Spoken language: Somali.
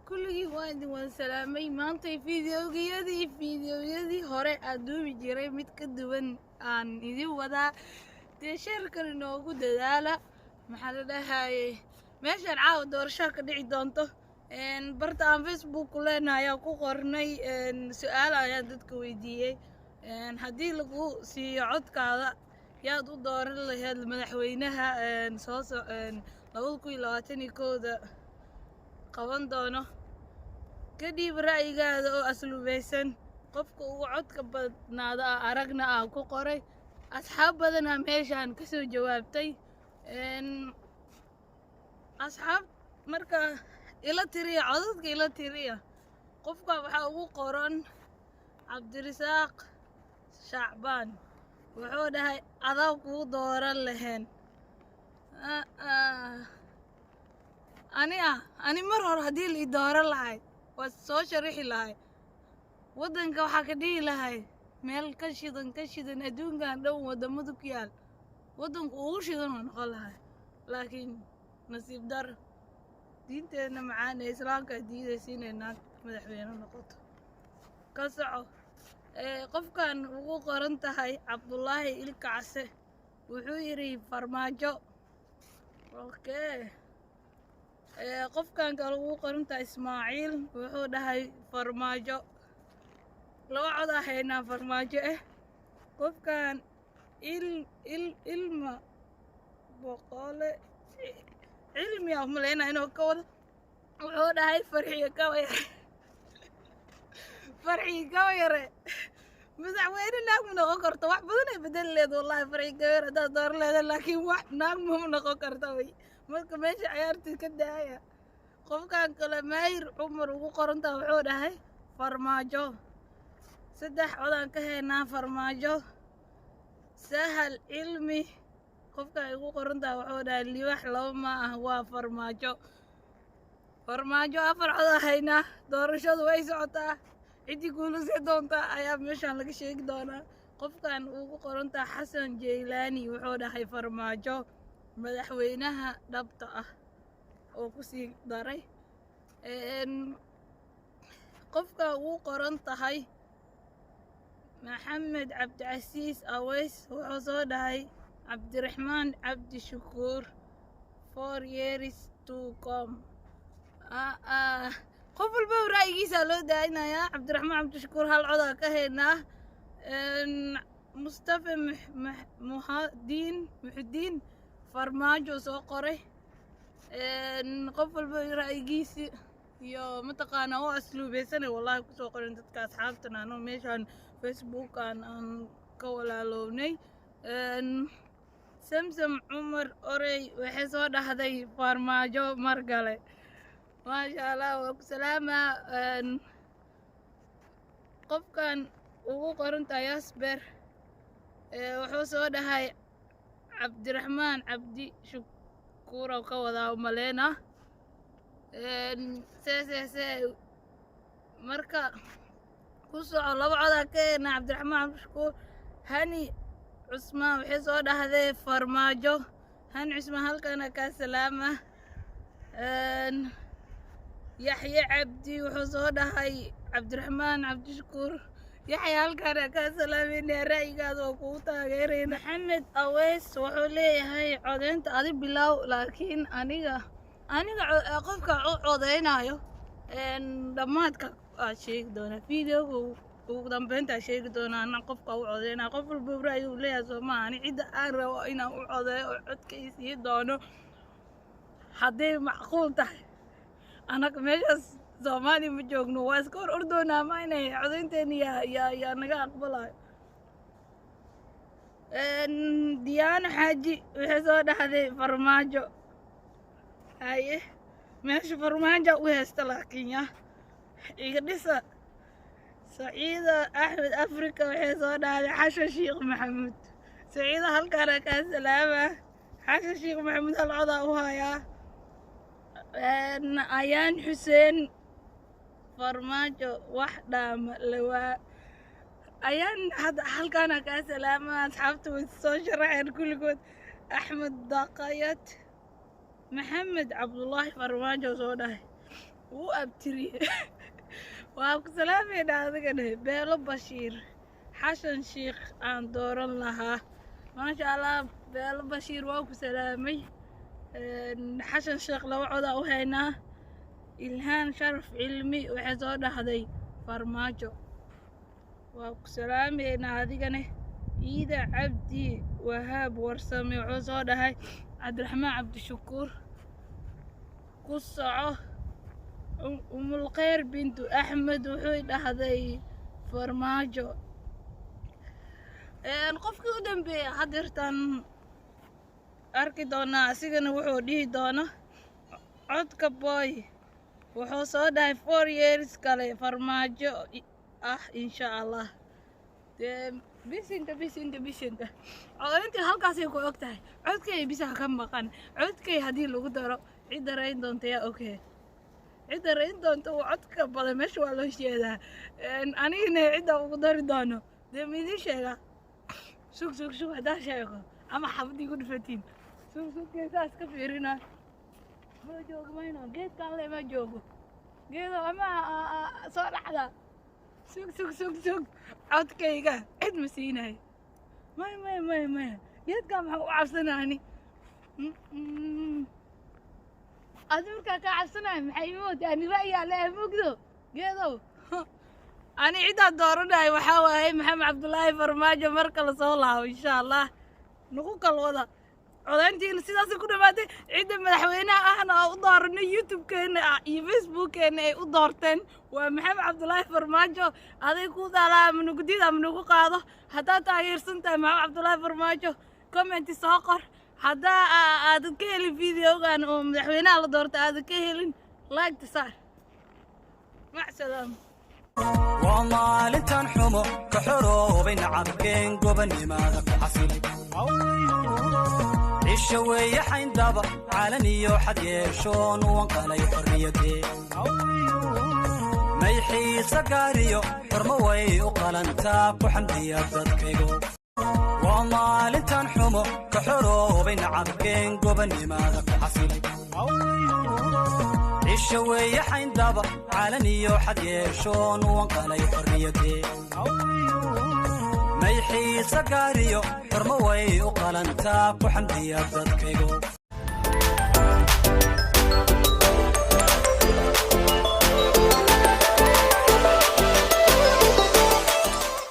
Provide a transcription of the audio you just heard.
kulligii waa idin wada salaamay maantay fiidiyowyadii hore aad duubi jiray mid ka duwan aan idin wadaa dee sheerkan inoogu dadaala maxaa la dhahayay meeshaan caawa doorasho ka dhici doonto barta aan Facebook ku leenahay ayaa ku qornay su'aal ayaan dadka weydiiyey haddii lagu siiyo codkaada yaad u dooran lahayd madaxweynaha soo 2021 qaban doono kadib ra'yigaada oo asluubeysan qofka ugu codka badnaada aragna aan ku qoray asxaab badan meeshaan ka soo jawaabtay asxaab marka ila tiriya codadka ila tiriya qofka waxa ugu qoran Cabdirasaaq Shacbaan wuxuu dhahay adaa ku dooran lahayn ani mar hore haddii la dooran lahay waa soo sharixi lahay waddanka waxaa ka dhihi lahay meel ka shidan adduunkan dhan wadamada ku yaal waddanku ugu shidan oo noqon lahay laakiin nasiib dar diinteena macaan ee islaamka diidaysa inay naag madaxweyne noqoto ka soco qofkan ugu qoran tahay Cabdullaahi Ilkacse wuxuu yiri farmaajo okay qofkan kale ugu qoran tahay Ismaaciil wuxuu dhahay farmaajo laba cod ahayna farmaajo qofkan ilma boqole cilmi ah maleyna inuu ka wado wuxuu dhahay farxiyo ka yare madaxweyne naag ma noqon karto wax badan ay bedel leed wallahi farxiyo ka yare hadaad dooran leedahay laakiin wax naag ma noqon karto way marka meesha ciyaartii ka daaya qofkan kale Maahir Cumar ugu qorantaa wuxuu dhahay farmaajo saddex codaan ka heynaa farmaajo Sahal Cilmi qofka ugu qorantaa wuxuu dhahay liwax laba ma ah waa farmaajo afar cod ahayna doorashadu way socotaa cidii guulaysan doonta ayaa meeshaan laga sheegi doonaa qofkan ugu qorantaa Xasan Jeylaani wuxuu dhahay farmaajo madaxweynaha dhabta ah oo ku sii daray qofka ugu qoran tahay Maxamed Cabdicasiis Aweys wuxuu soo dhahay Cabdiraxmaan Cabdi Shukuur 4 years to come qof walba ra'yigiisa loo daaynayaa Cabdiraxmaan Cabdi Shukuur hal cod ka heynaa Mustafa Muxudiin farmaajo soo qoray qof walba ra'yigiisa iyo mataqaana oo asluubeysanay wallahi ku soo qorin dadka asxaabtana anoo meeshaan Facebook aan ka walaalownay Samsam Umar Orey waxay soo dhahday farmaajo margale maasha Allah waa ku salaama qofkan ugu qoran tahay Yasber wuxuu soo dhahay Cabdiraxmaan Cabdi Shukuur oo ka wada umaleena marka ku soco laba cod ka heynaa Cabdiraxmaan Cabdi Shukuur Hani Cusmaan waxay soo dhahday farmaajo Hani Cusmaan halkana ka salaama Yaxye Cabdi wuxuu soo dhahay Cabdiraxmaan Cabdi Shukuur Yaxye halkana ka salaamayna ra'yigaada oo ku taageerayna Maxamed Aweys wuxuu leeyahay codeynta adi bilow laakiin aniga qofka codeynayo dhamaadka sheegi doona fiidiyowga ugu dambeynta sheegi doona ana qofka u codeynayo qof walba ra'yi uu leeyahay Soomaali cid aan rabo inaan u codeeyo codkiisa ii doono haddii macquul tahay anaga meeshaas Soomaali ma joogno waa iska hor ordoonaa ma inay codeynteena yaa naga aqbalayo Diyaano Xaaji waxay soo dhahday farmaajo haye meesha farmaajo u haysta laakiin iga dhisa Saciida Axmed Afrika waxay soo dhahday Xashan Sheekh Maxamuud Saciida halkaana ka salaama Xashan Sheekh Maxamuud hal cod u hayaa Ayaan Xuseen farmaajo wax dhaama lawaa ayaan halkaana ka salaama asxaabta way soo sharaxeen kulligood Axmed Daqayat Maxamed Cabdullaahi farmaajo soo dhahay وأبتري وأبو سلامي نادقنا بيلو بشير حسن شيخ عن دورن لها ما شاء الله بيلو بشير وأبو سلامي حسن شيخ لو عدا وهنا إلهان شرف علمي وحزود هذي فرماجو وأبو سلامي نادقنا إيدا عبدي وهاب ورسمي وحزود هاي عبد الرحمن عبد الشكور قصعه أم الخير بنت أحمد وحيد هذي فرماجو قفك قدام بي حضرتان أركي دونا أسيقنا وحو ديه دونا عدك بوي وحو صوداي 4 years كالي فرماجو إن شاء الله بيسنت انت halkaas ay ku ogtahay codkay bisa ka maqan codkay hadii lagu daro cid rayn doonta ya okay cid rayn doonta oo codka badan meesha waa loo sheedaa anigana cid ugu dari doono deemidi sheega sug hadaa sheego ama xabdi ku dhifatiin sug geesaas ka fiirina ma joogo mayno geedkan le ma joogo geedo ama soo dhaxda sug codkayga cid ma siinahay may geedkan maxaa u cabsanaani adurka ka cabsanahay maxay moodaa ani ra'yi le mugdo geedow ani cida dooranahay waxaa waaye maxamed cabdullaahi farmaajo marka la soo laabo insha allah nagu kalwada codayntiina sidaas ku dhamaatay cida madaxweynaha ahna oo u dooranay youtube-keena iyo facebook-keena ay u doorteen waa maxamed cabdullaahi farmaajo aday ku daalaa manugudida ama nagu qaado haddaad taageersan tahay maxamed cabdullaahi farmaajo comment soo qor haddaa aad ka helin videogan oo madaxweynaha la doortay aad ka helin like saar macsalama ومالنتان حمو كحرو بين عبكين قبن لماذا كحصل الشوية حين دابا علني وحد يشون وانقلي حريتي ما يحيي سقاريو حرموي وقلنتا وحمدي أبدكيو ومالنتان حمو كحرو بين عبكين قبن لماذا كحصل الشوية حين دابا علني وحد يشون وانقلي حريتي ما يحيي سقاريو حرموي وقلنتا وحمدي أبدكيو